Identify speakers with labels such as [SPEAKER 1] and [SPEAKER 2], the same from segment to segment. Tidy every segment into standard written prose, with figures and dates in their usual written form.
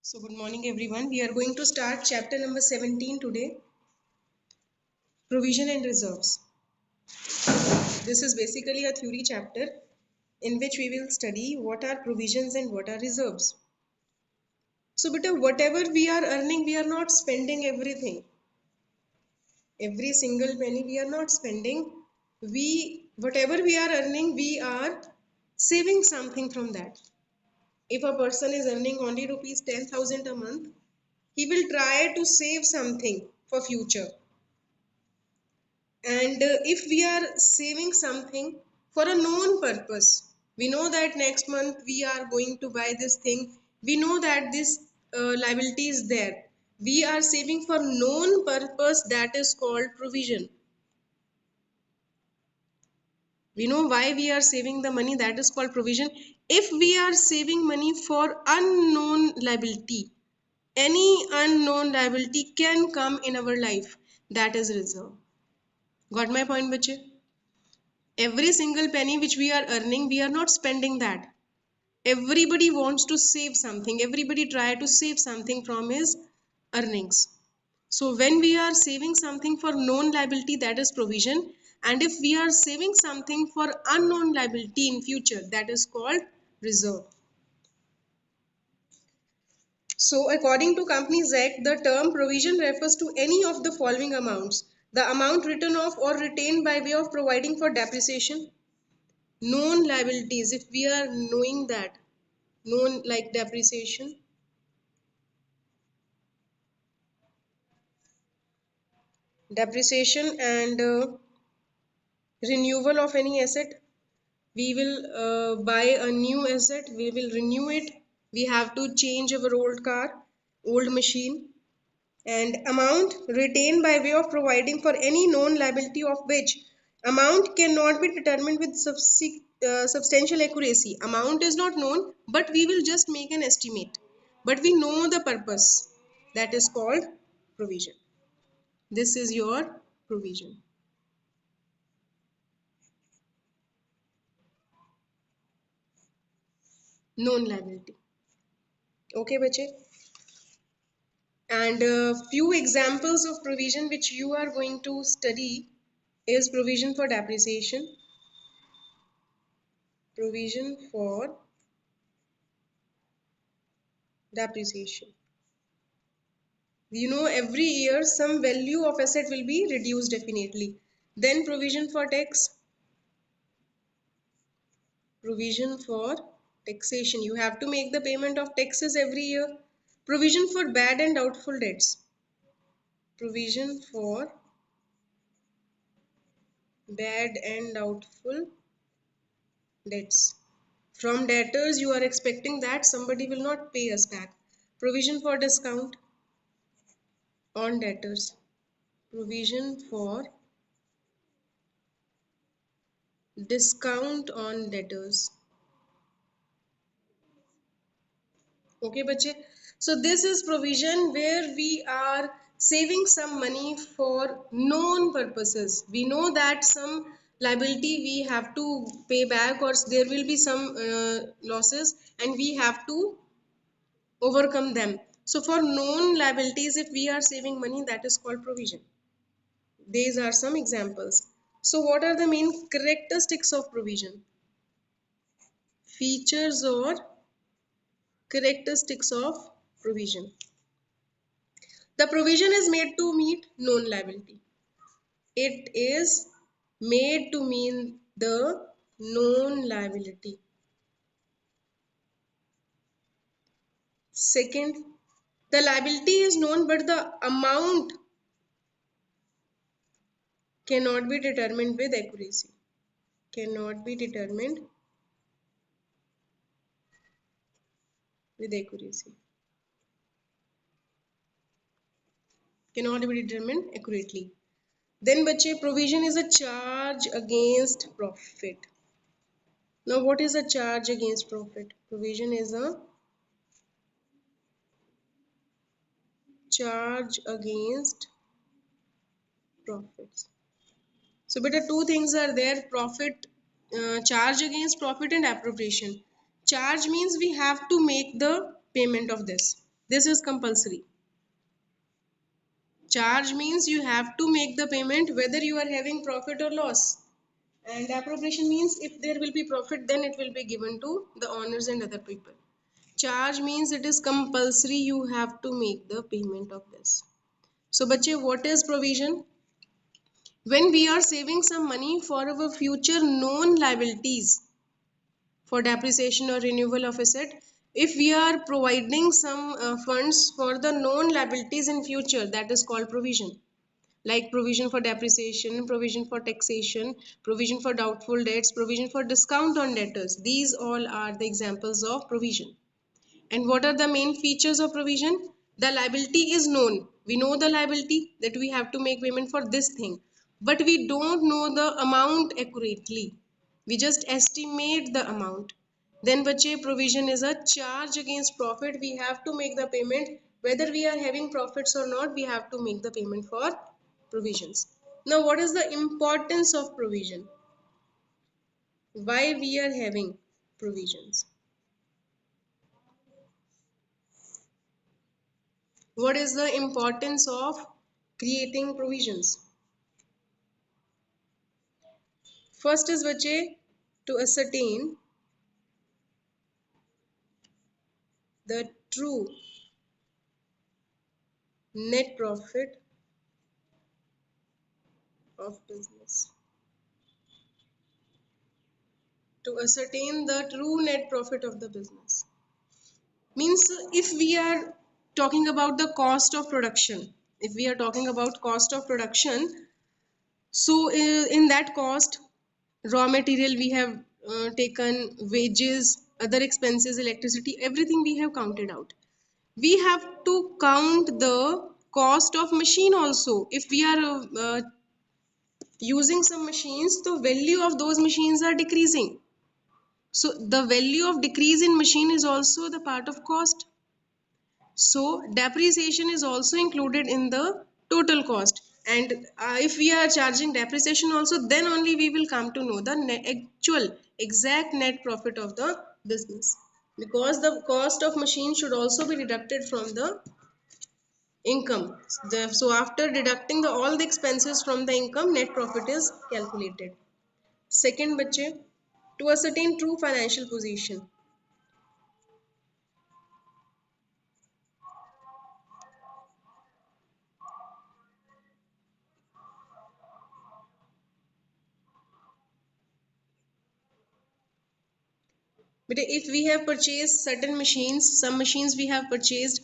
[SPEAKER 1] So good morning everyone. We are going to start chapter number 17 today, provision and reserves. This is basically a theory chapter in which we will study what are provisions and what are reserves. So beta, whatever we are earning, we are not spending everything. Every single penny we are not spending. Whatever we are earning, we are saving something from that. If a person is earning only rupees 10,000 a month, he will try to save something for future. And if we are saving something for a known purpose, we know that next month we are going to buy this thing, we know that this liability is there, we are saving for known purpose, that is called provision. We know why we are saving the money, that is called provision. If we are saving money for unknown liability, any unknown liability can come in our life, that is reserve. Got my point, bache? Every single penny which we are earning, we are not spending that. Everybody wants to save something, everybody try to save something from his earnings. So when we are saving something for known liability, that is provision, and if we are saving something for unknown liability in future, that is called reserve. So according to Companies Act, the term provision refers to any of the following amounts: the amount written off or retained by way of providing for depreciation. Known liabilities, if we are knowing that, known like depreciation and renewal of any asset. We will buy a new asset, we will renew it, we have to change our old car, old machine. And amount retained by way of providing for any known liability, of which amount cannot be determined with substantial accuracy. Amount is not known, but we will just make an estimate, but we know the purpose, that is called provision. This is your provision. Known liability. Okay bache? And a few examples of provision which you are going to study is provision for depreciation, provision for depreciation. You know, every year some value of asset will be reduced definitely. Then provision for tax, provision for taxation, you have to make the payment of taxes every year. Provision for bad and doubtful debts, provision for bad and doubtful debts. From debtors, you are expecting that somebody will not pay us back. Provision for discount on debtors. Provision for discount on debtors. Okay, bache. So this is provision where we are saving some money for known purposes. We know that some liability we have to pay back, or there will be some losses, and we have to overcome them. So for known liabilities, if we are saving money, that is called provision. These are some examples. So what are the main characteristics of provision? Features or characteristics of provision. The provision is made to meet known liability. It is made to meet the known liability. Second, the liability is known but the amount cannot be determined with accuracy. Cannot be determined with accuracy. Cannot be determined accurately. Then bache, provision is a charge against profit. Now what is a charge against profit? Provision is a charge against profits. So beta, two things are there: profit, charge against profit, and appropriation. Charge means we have to make the payment of this. This is compulsory. Charge means you have to make the payment whether you are having profit or loss. And appropriation means if there will be profit, then it will be given to the owners and other people. Charge means it is compulsory, you have to make the payment of this. So, bache, what is provision? When we are saving some money for our future known liabilities, for depreciation or renewal of asset, if we are providing some funds for the known liabilities in future, that is called provision. Like provision for depreciation, provision for taxation, provision for doubtful debts, provision for discount on debtors. These all are the examples of provision. And what are the main features of provision? The liability is known. We know the liability, that we have to make payment for this thing, but we don't know the amount accurately. We just estimate the amount. Then bache, provision is a charge against profit. We have to make the payment whether we are having profits or not. We have to make the payment for provisions. Now, what is the importance of provision? Why we are having provisions? What is the importance of creating provisions? First is bache, to ascertain the true net profit of business. To ascertain the true net profit of the business means, if we are talking about the cost of production, if we are talking about cost of production, so in that cost, raw material we have taken, wages, other expenses, electricity, everything we have counted out. We have to count the cost of machine also. If we are using some machines, the value of those machines are decreasing. So the value of decrease in machine is also the part of cost. So depreciation is also included in the total cost. And if we are charging depreciation also, then only we will come to know the actual exact net profit of the business. Because the cost of machine should also be deducted from the income. So after deducting all the expenses from the income, net profit is calculated. Second, bache, to ascertain true financial position. But if we have purchased certain machines, some machines we have purchased,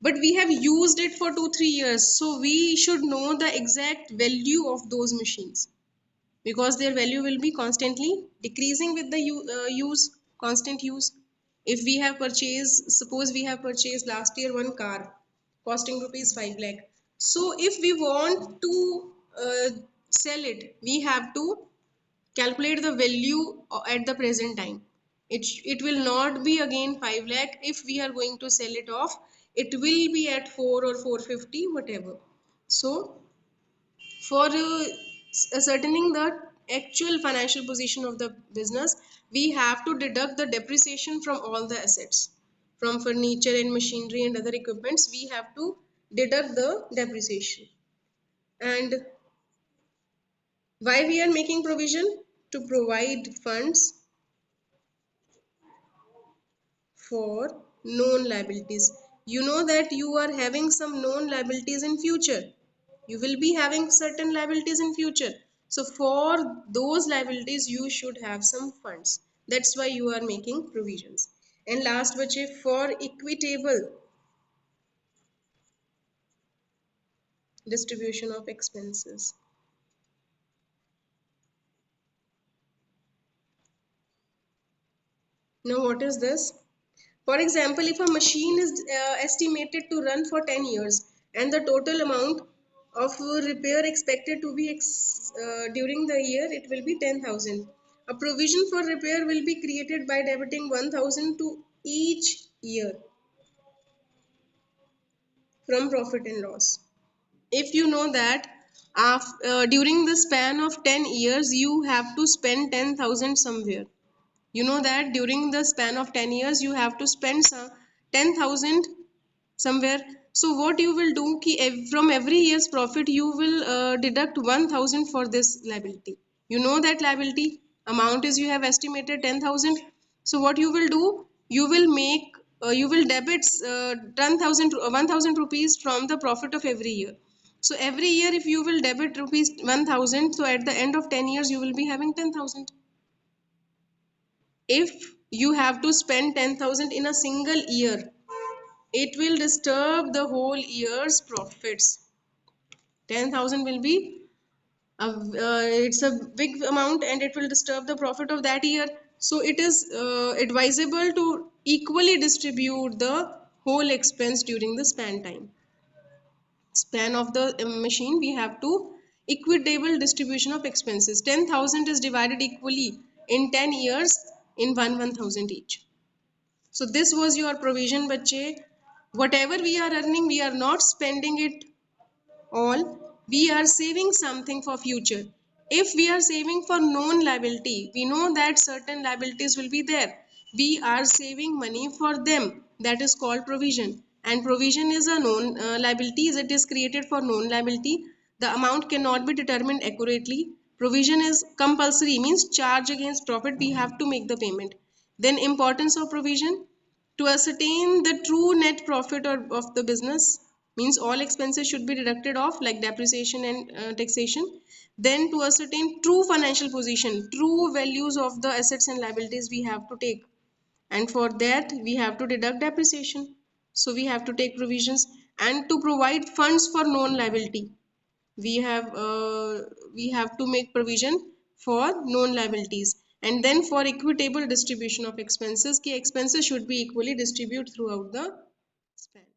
[SPEAKER 1] but we have used it for 2 3 years, so we should know the exact value of those machines, because their value will be constantly decreasing with the constant use. If we have purchased, suppose we have purchased last year one car costing rupees 5 lakh. So if we want to sell it, we have to calculate the value at the present time. It will not be again 5 lakh. If we are going to sell it off, it will be at 4 or 450, whatever. So for ascertaining the actual financial position of the business, we have to deduct the depreciation from all the assets, from furniture and machinery and other equipments. We have to deduct the depreciation. And why we are making provision? To provide funds for known liabilities. You know that you are having some known liabilities in future. You will be having certain liabilities in future. So for those liabilities, you should have some funds. That's why you are making provisions. And last, which is for equitable distribution of expenses. Now, what is this? For example, if a machine is estimated to run for 10 years and the total amount of repair expected to be during the year, it will be 10,000. A provision for repair will be created by debiting 1,000 to each year from profit and loss. If you know that during the span of 10 years, you have to spend 10,000 somewhere. You know that during the span of 10 years, you have to spend some 10,000 somewhere. So what you will do ki from every year's profit you will deduct 1000 for this liability. You know that liability amount is, you have estimated 10,000. So what you will do, you will make you will debit 10,000 1000 rupees from the profit of every year. So every year if you will debit rupees 1000, so at the end of 10 years you will be having 10,000. If you have to spend 10,000 in a single year, it will disturb the whole year's profits. 10,000 will be it's a big amount and it will disturb the profit of that year. So it is advisable to equally distribute the whole expense during the span of the machine. We have to equitable distribution of expenses. 10,000 is divided equally in 10 years in 1,000 each. So this was your provision, bache. Whatever we are earning, we are not spending it all. We are saving something for future. If we are saving for known liability, we know that certain liabilities will be there. We are saving money for them. That is called provision. And provision is a known liability. It is created for known liability. The amount cannot be determined accurately. Provision is compulsory, means charge against profit. We have to make the payment. Then importance of provision: to ascertain the true net profit of the business, means all expenses should be deducted off like depreciation and taxation. Then to ascertain true financial position, true values of the assets and liabilities we have to take, and for that we have to deduct depreciation. So we have to take provisions. And to provide funds for known liability, we have to make provision for known liabilities. And then for equitable distribution of expenses, key expenses should be equally distributed throughout the span.